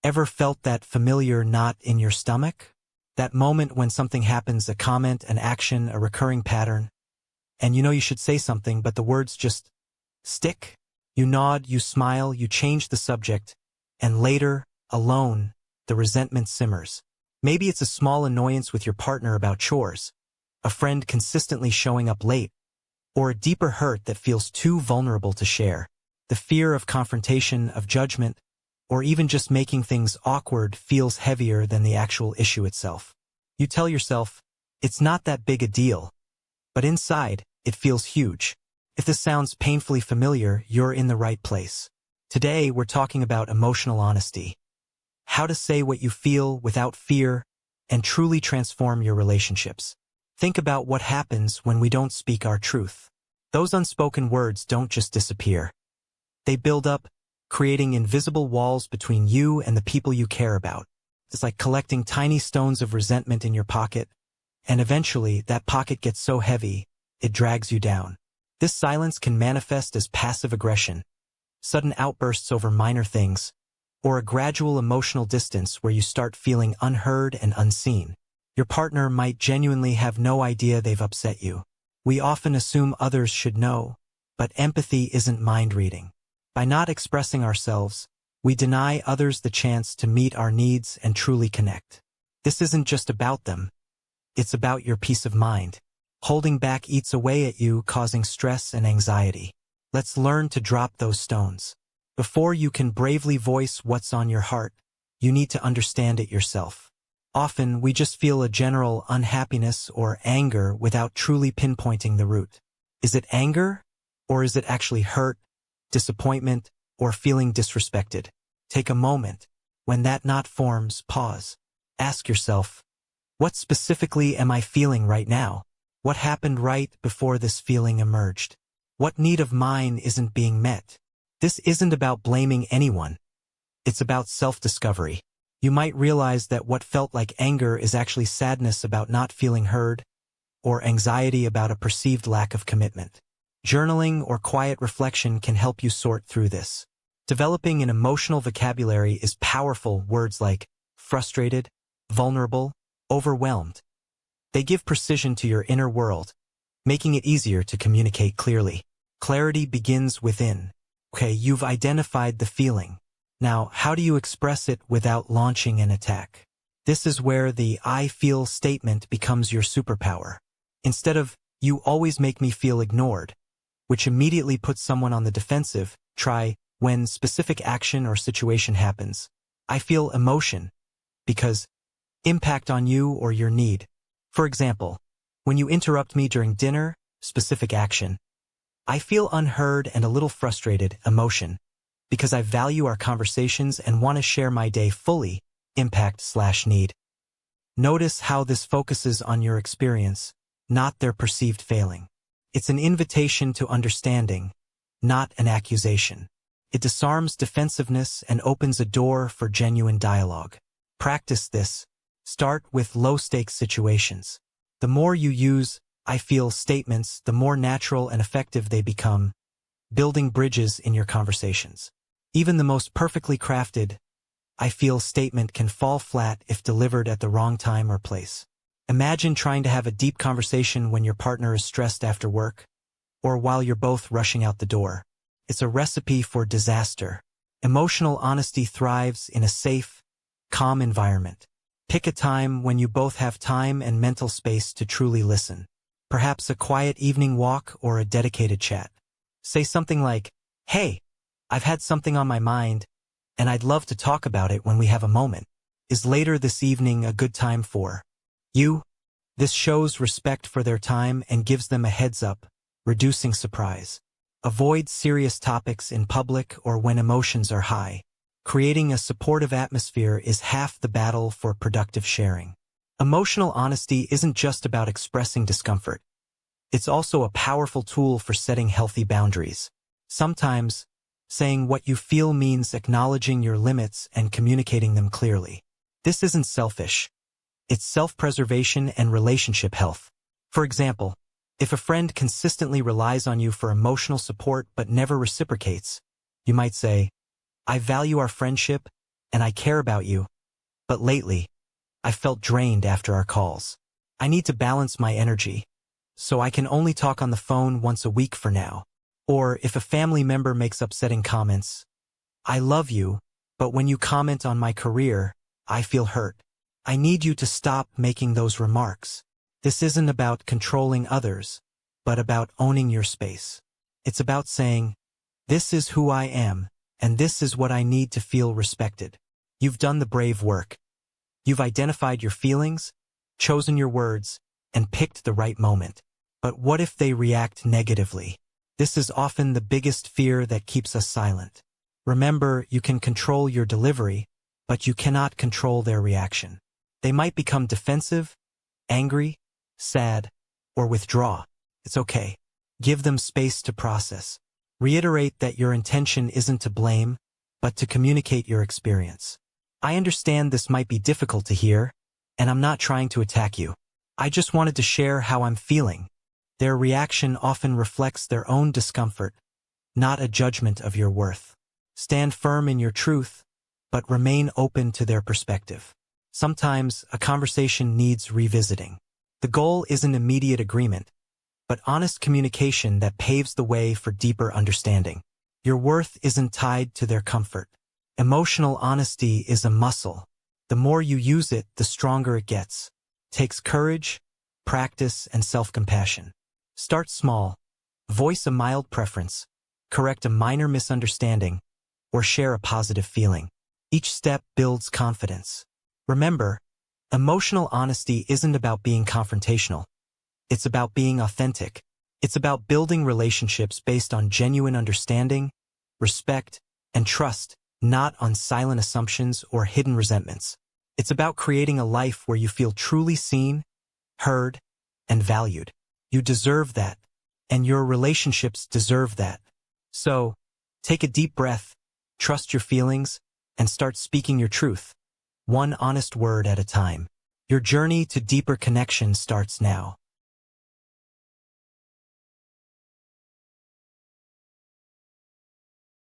Ever felt that familiar knot in your stomach? That moment when something happens, a comment, an action, a recurring pattern, and you know you should say something, but the words just stick? You nod, you smile, you change the subject, and later, alone, the resentment simmers. Maybe it's a small annoyance with your partner about chores, a friend consistently showing up late, or a deeper hurt that feels too vulnerable to share. The fear of confrontation, of judgment, or even just making things awkward feels heavier than the actual issue itself. You tell yourself, it's not that big a deal, but inside, it feels huge. If this sounds painfully familiar, you're in the right place. Today, we're talking about emotional honesty. How to say what you feel without fear and truly transform your relationships. Think about what happens when we don't speak our truth. Those unspoken words don't just disappear. They build up, creating invisible walls between you and the people you care about. It's like collecting tiny stones of resentment in your pocket, and eventually that pocket gets so heavy, it drags you down. This silence can manifest as passive aggression, sudden outbursts over minor things, or a gradual emotional distance where you start feeling unheard and unseen. Your partner might genuinely have no idea they've upset you. We often assume others should know, but empathy isn't mind reading. By not expressing ourselves, we deny others the chance to meet our needs and truly connect. This isn't just about them. It's about your peace of mind. Holding back eats away at you, causing stress and anxiety. Let's learn to drop those stones. Before you can bravely voice what's on your heart, you need to understand it yourself. Often, we just feel a general unhappiness or anger without truly pinpointing the root. Is it anger? Or is it actually hurt, disappointment, or feeling disrespected? Take a moment. When that knot forms, pause. Ask yourself, what specifically am I feeling right now? What happened right before this feeling emerged? What need of mine isn't being met? This isn't about blaming anyone. It's about self-discovery. You might realize that what felt like anger is actually sadness about not feeling heard, or anxiety about a perceived lack of commitment. Journaling or quiet reflection can help you sort through this. Developing an emotional vocabulary is powerful. Words like frustrated, vulnerable, overwhelmed. They give precision to your inner world, making it easier to communicate clearly. Clarity begins within. Okay, you've identified the feeling. Now, how do you express it without launching an attack? This is where the "I feel" statement becomes your superpower. Instead of "you always make me feel ignored," which immediately puts someone on the defensive, try "when specific action or situation happens, I feel emotion," because impact on you or your need. For example, when you interrupt me during dinner, specific action. I feel unheard and a little frustrated, emotion, because I value our conversations and want to share my day fully, impact/need. Notice how this focuses on your experience, not their perceived failing. It's an invitation to understanding, not an accusation. It disarms defensiveness and opens a door for genuine dialogue. Practice this. Start with low-stakes situations. The more you use "I feel" statements, the more natural and effective they become, building bridges in your conversations. Even the most perfectly crafted "I feel" statement can fall flat if delivered at the wrong time or place. Imagine trying to have a deep conversation when your partner is stressed after work, or while you're both rushing out the door. It's a recipe for disaster. Emotional honesty thrives in a safe, calm environment. Pick a time when you both have time and mental space to truly listen. Perhaps a quiet evening walk or a dedicated chat. Say something like, "Hey, I've had something on my mind, and I'd love to talk about it when we have a moment. Is later this evening a good time for you?" This shows respect for their time and gives them a heads up, reducing surprise. Avoid serious topics in public or when emotions are high. Creating a supportive atmosphere is half the battle for productive sharing. Emotional honesty isn't just about expressing discomfort. It's also a powerful tool for setting healthy boundaries. Sometimes, saying what you feel means acknowledging your limits and communicating them clearly. This isn't selfish. It's self-preservation and relationship health. For example, if a friend consistently relies on you for emotional support but never reciprocates, you might say, "I value our friendship, and I care about you, but lately, I felt drained after our calls. I need to balance my energy, so I can only talk on the phone once a week for now. Or if a family member makes upsetting comments, I love you, but when you comment on my career, I feel hurt. I need you to stop making those remarks. This isn't about controlling others, but about owning your space. It's about saying, this is who I am, and this is what I need to feel respected. You've done the brave work. You've identified your feelings, chosen your words, and picked the right moment. But what if they react negatively? This is often the biggest fear that keeps us silent. Remember, you can control your delivery, but you cannot control their reaction. They might become defensive, angry, sad, or withdraw. It's okay. Give them space to process. Reiterate that your intention isn't to blame, but to communicate your experience. I understand this might be difficult to hear, and I'm not trying to attack you. I just wanted to share how I'm feeling. Their reaction often reflects their own discomfort, not a judgment of your worth. Stand firm in your truth, but remain open to their perspective. Sometimes a conversation needs revisiting. The goal isn't immediate agreement, but honest communication that paves the way for deeper understanding. Your worth isn't tied to their comfort. Emotional honesty is a muscle. The more you use it, the stronger it gets. Takes courage, practice, and self-compassion. Start small. Voice a mild preference. Correct a minor misunderstanding, or share a positive feeling. Each step builds confidence. Remember, emotional honesty isn't about being confrontational. It's about being authentic. It's about building relationships based on genuine understanding, respect, and trust, not on silent assumptions or hidden resentments. It's about creating a life where you feel truly seen, heard, and valued. You deserve that, and your relationships deserve that. So, take a deep breath, trust your feelings, and start speaking your truth, one honest word at a time. Your journey to deeper connection starts now.